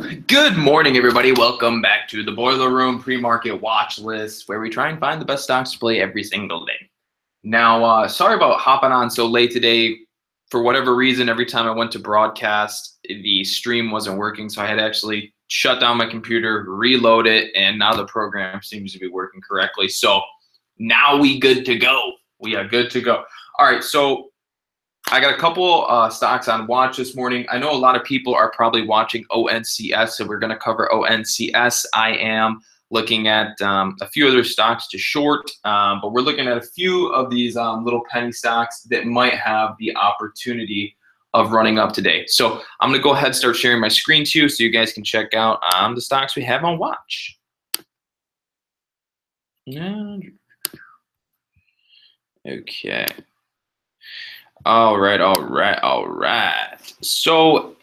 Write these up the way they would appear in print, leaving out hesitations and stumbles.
Good morning, everybody. Welcome back to the Boiler Room pre-market watch list, where we try and find the best stocks to play every single day. Now, sorry about hopping on so late today. For whatever reason, every time I went to broadcast, the stream wasn't working, so I had to actually shut down my computer, reload it, and now the program seems to be working correctly. So now we good to go. We are good to go. All right, so I got a couple stocks on watch this morning. I know a lot of people are probably watching ONCS, so we're going to cover ONCS. I am looking at a few other stocks to short, but we're looking at a few of these little penny stocks that might have the opportunity of running up today. So I'm going to go ahead and start sharing my screen to you so you guys can check out the stocks we have on watch. Okay. All right. So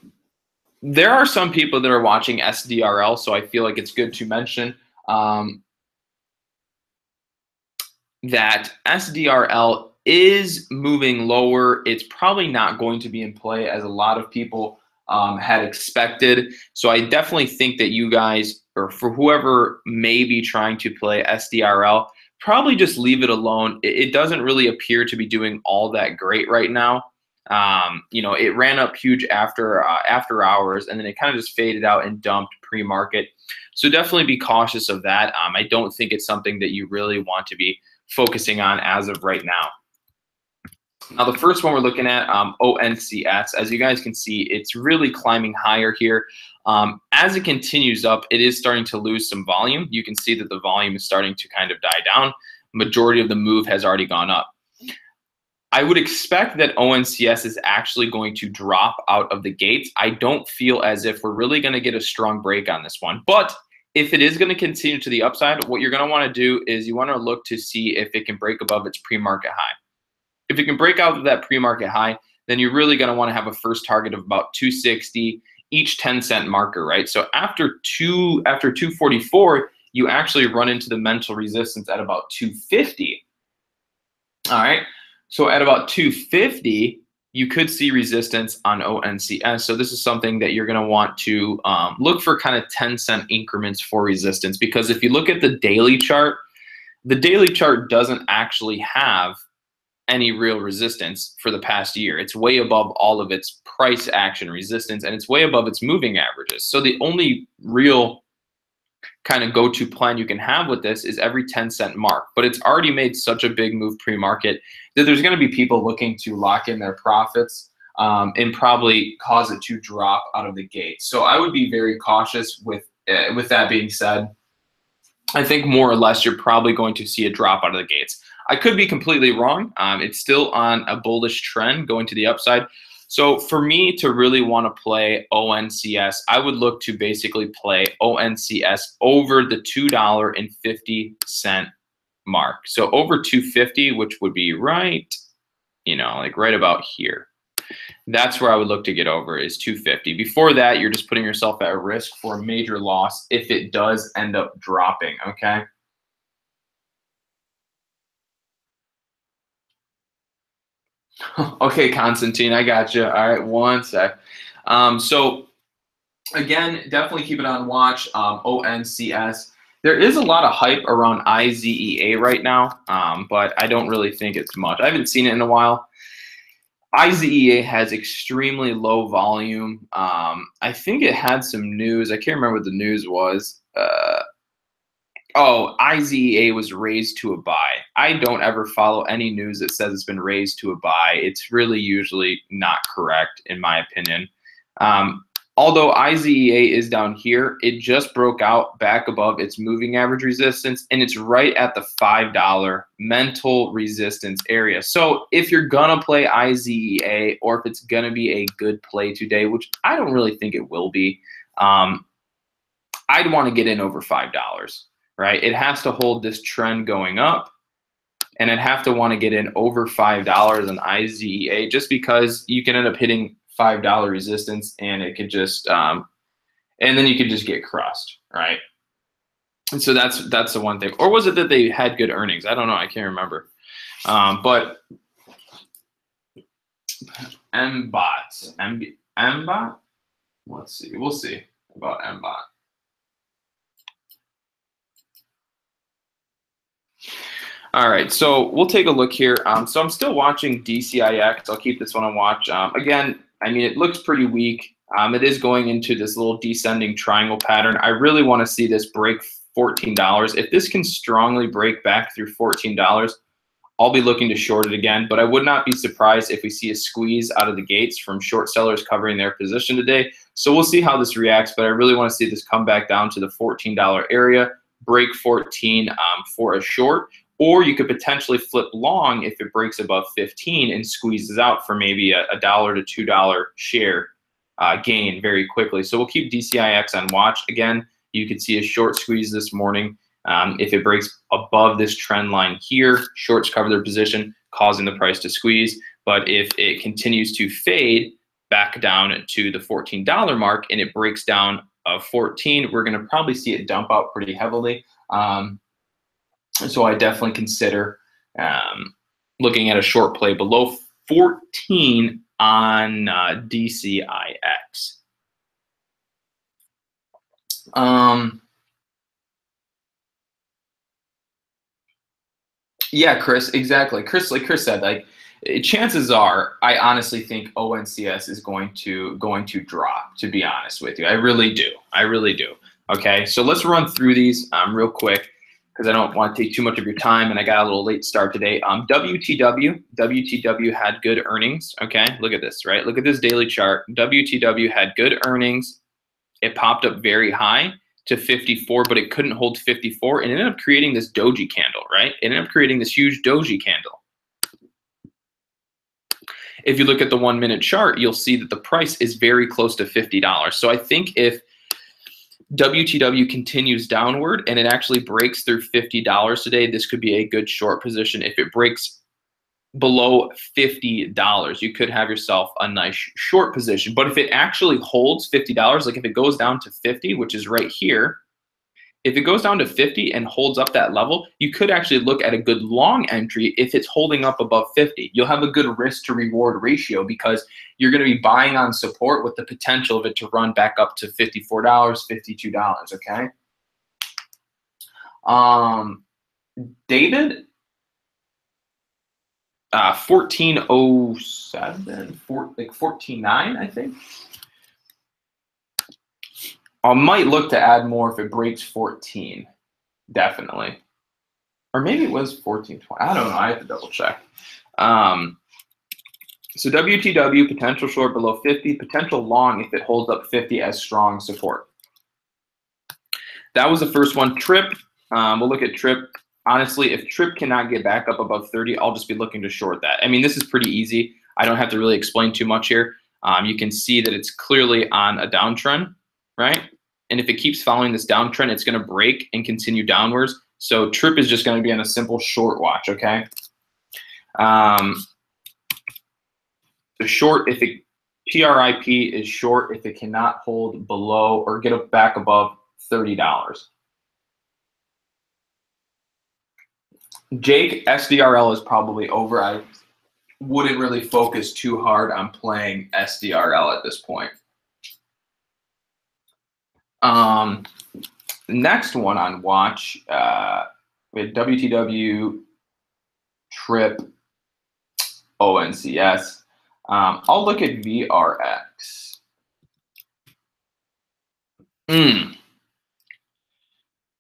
there are some people that are watching SDRL, so I feel like it's good to mention that SDRL is moving lower. It's probably not going to be in play as a lot of people had expected. So I definitely think that you guys, or for whoever may be trying to play SDRL, probably just leave it alone. It doesn't really appear to be doing all that great right now. It ran up huge after hours, and then it kind of just faded out and dumped pre-market. So definitely be cautious of that. I don't think it's something that you really want to be focusing on as of right now. Now, the first one we're looking at, ONCS. As you guys can see, it's really climbing higher here. As it continues up, it is starting to lose some volume. You can see that the volume is starting to kind of die down. Majority of the move has already gone up. I would expect that ONCS is actually going to drop out of the gates. I don't feel as if we're really going to get a strong break on this one. But if it is going to continue to the upside, what you're going to want to do is you want to look to see if it can break above its pre-market high. If it can break out of that pre-market high, then you're really going to want to have a first target of about 260, each 10-cent marker, right? So after 244, you actually run into the mental resistance at about 250. All right. So at about 250, you could see resistance on ONCS. So this is something that you're going to want to look for kind of 10-cent increments for resistance, because if you look at the daily chart doesn't actually have any real resistance for the past year. It's way above all of its price action resistance, and it's way above its moving averages. So the only real kind of go-to plan you can have with this is every 10-cent mark. But it's already made such a big move pre-market that there's going to be people looking to lock in their profits and probably cause it to drop out of the gate. So I would be very cautious with that being said. I think more or less you're probably going to see a drop out of the gates. I could be completely wrong. It's still on a bullish trend going to the upside. So for me to really want to play ONCS, I would look to basically play ONCS over the $2.50 mark. So over 250, which would be right about here. That's where I would look to get over, is 250. Before that, you're just putting yourself at risk for a major loss if it does end up dropping, okay? Okay, Constantine, I got you. All right, one sec. So again, definitely keep it on watch. ONCS. There is a lot of hype around IZEA right now, but I don't really think it's much. I haven't seen it in a while. IZEA has extremely low volume. I think it had some news. I can't remember what the news was. IZEA was raised to a buy. I don't ever follow any news that says it's been raised to a buy. It's really usually not correct, in my opinion. Although IZEA is down here, it just broke out back above its moving average resistance, and it's right at the $5 mental resistance area. So if you're going to play IZEA, or if it's going to be a good play today, which I don't really think it will be, I'd want to get in over $5. Right? It has to hold this trend going up, and I'd have to want to get in over $5 on IZEA, just because you can end up hitting $5 resistance, and it could just and then you could just get crushed, right? And so that's the one thing. Or was it that they had good earnings? I don't know. I can't remember. But MBOT, let's see. We'll see. about MBOT. All right, so we'll take a look here. So I'm still watching DCIX. I'll keep this one on watch. Again, I mean, it looks pretty weak. It is going into this little descending triangle pattern. I really want to see this break $14. If this can strongly break back through $14, I'll be looking to short it again. But I would not be surprised if we see a squeeze out of the gates from short sellers covering their position today. So we'll see how this reacts, but I really want to see this come back down to the $14 area, break 14 for a short. Or you could potentially flip long if it breaks above 15 and squeezes out for maybe a $1 to $2 share gain very quickly. So we'll keep DCIX on watch. Again, you could see a short squeeze this morning. If it breaks above this trend line here, shorts cover their position, causing the price to squeeze. But if it continues to fade back down to the $14 mark and it breaks down 14, we're going to probably see it dump out pretty heavily. So I definitely consider looking at a short play below 14 on DCIX. Yeah, Chris, exactly. Chris, like Chris said, like chances are, I honestly think ONCS is going to drop. To be honest with you, I really do. I really do. Okay, so let's run through these real quick, because I don't want to take too much of your time, and I got a little late start today. WTW had good earnings. Okay, look at this, right? Look at this daily chart. WTW had good earnings. It popped up very high to 54, but it couldn't hold 54, and it ended up creating this doji candle, right? It ended up creating this huge doji candle. If you look at the 1 minute chart, you'll see that the price is very close to $50. So I think if WTW continues downward and it actually breaks through $50 today, this could be a good short position. If it breaks below $50, you could have yourself a nice short position. But if it actually holds $50, like if it goes down to 50, which is right here, if it goes down to 50 and holds up that level, you could actually look at a good long entry if it's holding up above 50. You'll have a good risk to reward ratio because you're going to be buying on support with the potential of it to run back up to $54, $52, okay? David, 1407, like 14.9, I think. I might look to add more if it breaks 14, definitely. Or maybe it was 14.20. I don't know. I have to double check. So WTW, potential short below 50, potential long if it holds up 50 as strong support. That was the first one. Trip, we'll look at Trip. Honestly, if Trip cannot get back up above 30, I'll just be looking to short that. I mean, this is pretty easy. I don't have to really explain too much here. You can see that it's clearly on a downtrend, right? And if it keeps following this downtrend, it's going to break and continue downwards. So Trip is just going to be on a simple short watch, okay? The short, if it TRIP is short if it cannot hold below or get it back above $30. Jake, SDRL is probably over. I wouldn't really focus too hard on playing SDRL at this point. Next one on watch, with WTW, Trip, ONCS. I'll look at VRX.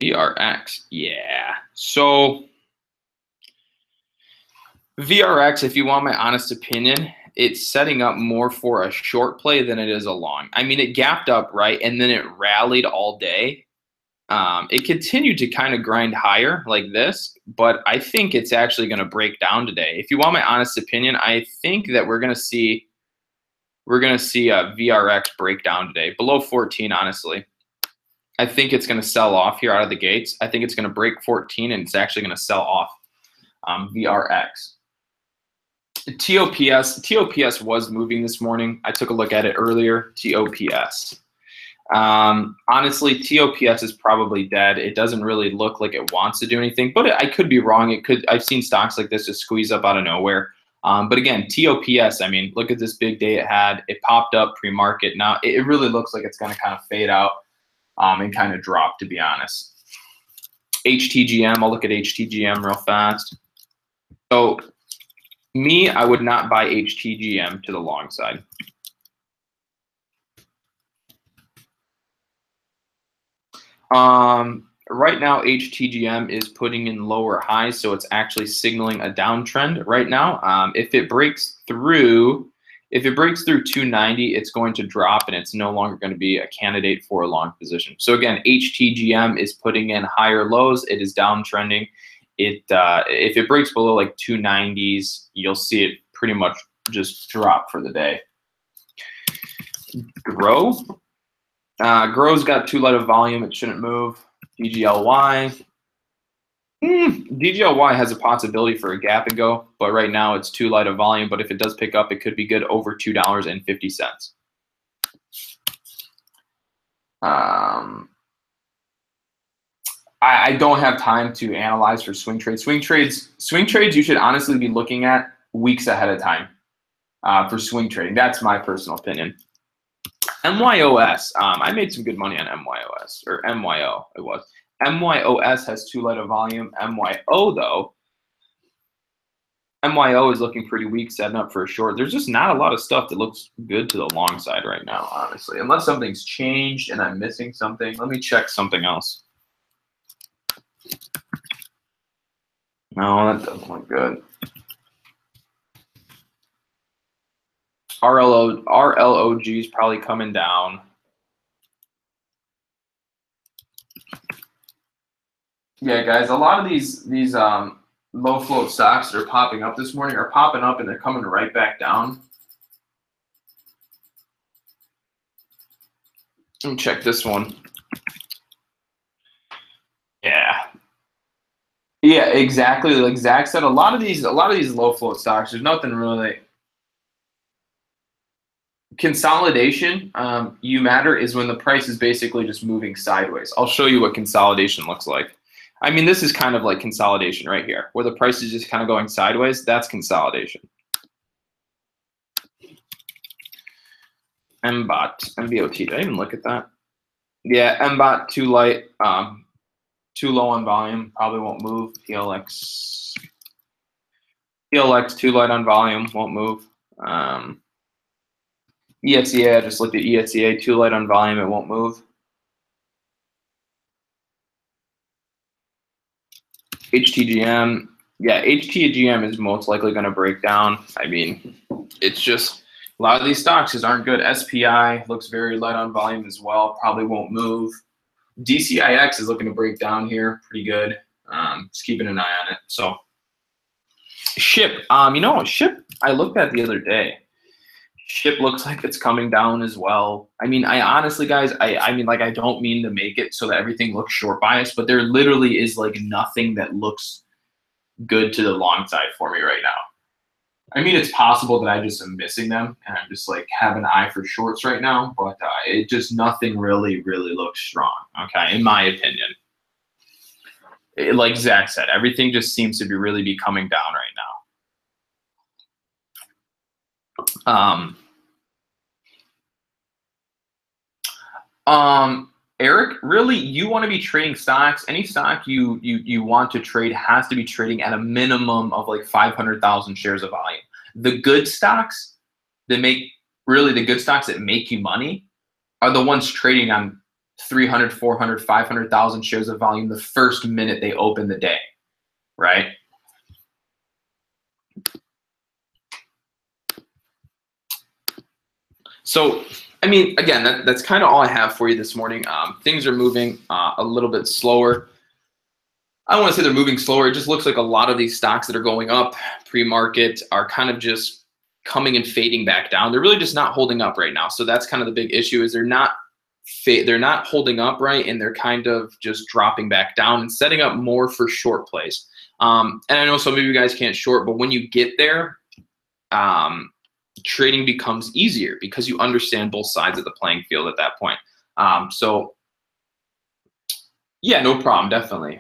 VRX, yeah. So VRX, if you want my honest opinion, it's setting up more for a short play than it is a long. I mean, it gapped up, right? And then it rallied all day. It continued to kind of grind higher like this, but I think it's actually going to break down today. If you want my honest opinion, I think that we're going to see a VRX break down today, below 14, honestly. I think it's going to sell off here out of the gates. I think it's going to break 14, and it's actually going to sell off VRX. TOPS was moving this morning. I took a look at it earlier. TOPS. Honestly, TOPS is probably dead. It doesn't really look like it wants to do anything, but I could be wrong. It could. I've seen stocks like this just squeeze up out of nowhere. But again, TOPS, I mean, look at this big day it had. It popped up pre-market. Now it really looks like it's going to kind of fade out. and kind of drop, to be honest. HTGM, I'll look at HTGM real fast. So me, I would not buy HTGM to the long side. Right now, HTGM is putting in lower highs, so it's actually signaling a downtrend right now. If it breaks through 290, it's going to drop, and it's no longer going to be a candidate for a long position. So again, HTGM is putting in higher lows. It is downtrending. If it breaks below like 290s, you'll see it pretty much just drop for the day. Grow. Grow's got too light of volume. It shouldn't move. DGLY. DGLY has a possibility for a gap and go, but right now it's too light of volume. But if it does pick up, it could be good over $2.50. I don't have time to analyze for swing trades. Swing trades, you should honestly be looking at weeks ahead of time for swing trading. That's my personal opinion. MYOS, I made some good money on MYOS, or MYO it was. MYOS has too light of volume. MYO is looking pretty weak, setting up for a short. There's just not a lot of stuff that looks good to the long side right now, honestly. Unless something's changed and I'm missing something. Let me check something else. No, that doesn't look good. RLOG is probably coming down. Yeah, guys, a lot of these low float stocks that are popping up this morning are popping up and they're coming right back down. Let me check this one. Yeah, exactly. Like Zach said, a lot of these low float stocks, there's nothing really. Consolidation, you matter is when the price is basically just moving sideways. I'll show you what consolidation looks like. I mean, this is kind of like consolidation right here, where the price is just kind of going sideways. That's consolidation. MBOT, did I even look at that? Yeah, MBOT too light, too low on volume, probably won't move. PLX too light on volume, won't move. ETCA, I just looked at ETCA, too light on volume, it won't move. HTGM, yeah, HTGM is most likely going to break down. I mean, it's just a lot of these stocks just aren't good. SPI looks very light on volume as well, probably won't move. DCIX is looking to break down here, pretty good. Just keeping an eye on it. So, SHIP, you know what, SHIP, I looked at the other day. SHIP looks like it's coming down as well. I mean, I honestly, guys, I mean, like, I don't mean to make it so that everything looks short biased, but there literally is like nothing that looks good to the long side for me right now. I mean, it's possible that I just am missing them and I'm just like have an eye for shorts right now, but it just nothing really looks strong. Okay, in my opinion. Like Zach said, everything just seems to be really coming down right now. Eric, really, you want to be trading stocks. Any stock you want to trade has to be trading at a minimum of like 500,000 shares of volume. The good stocks that make you money are the ones trading on 300, 400, 500,000 shares of volume the first minute they open the day, right? So, I mean, again, that's kind of all I have for you this morning. Things are moving a little bit slower. I don't want to say they're moving slower. It just looks like a lot of these stocks that are going up pre-market are kind of just coming and fading back down. They're really just not holding up right now. So that's kind of the big issue is they're not holding up right, and they're kind of just dropping back down and setting up more for short plays. And I know some of you guys can't short, but when you get there, trading becomes easier because you understand both sides of the playing field at that point. So yeah, no problem, definitely.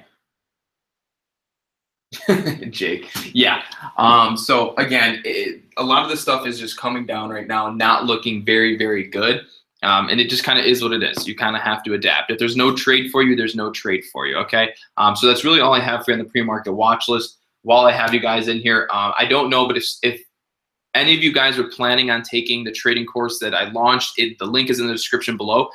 Jake, yeah. So again, a lot of this stuff is just coming down right now, not looking very good. And it just kind of is what it is. You kind of have to adapt. If there's no trade for you, there's no trade for you, okay? So that's really all I have for you on the pre-market watch list. While I have you guys in here, I don't know, but if any of you guys are planning on taking the trading course that I launched, the link is in the description below.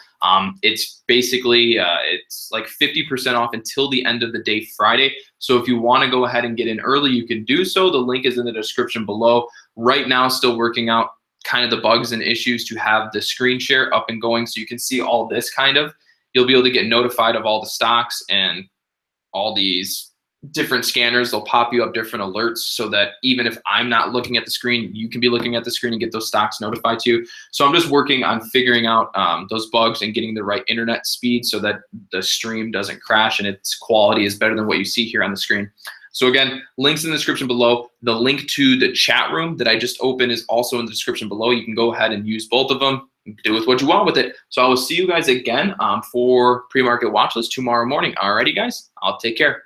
It's basically, it's like 50% off until the end of the day Friday. So if you want to go ahead and get in early, you can do so. The link is in the description below. Right now, still working out kind of the bugs and issues to have the screen share up and going so you can see all this kind of. You'll be able to get notified of all the stocks and all these different scanners. They'll pop you up different alerts so that even if I'm not looking at the screen, you can be looking at the screen and get those stocks notified to you. So I'm just working on figuring out those bugs and getting the right internet speed so that the stream doesn't crash and its quality is better than what you see here on the screen. So again, links in the description below. The link to the chat room that I just opened is also in the description below. You can go ahead and use both of them. Do with what you want with it. So I will see you guys again for pre-market watch list tomorrow morning. Alrighty, guys, I'll take care.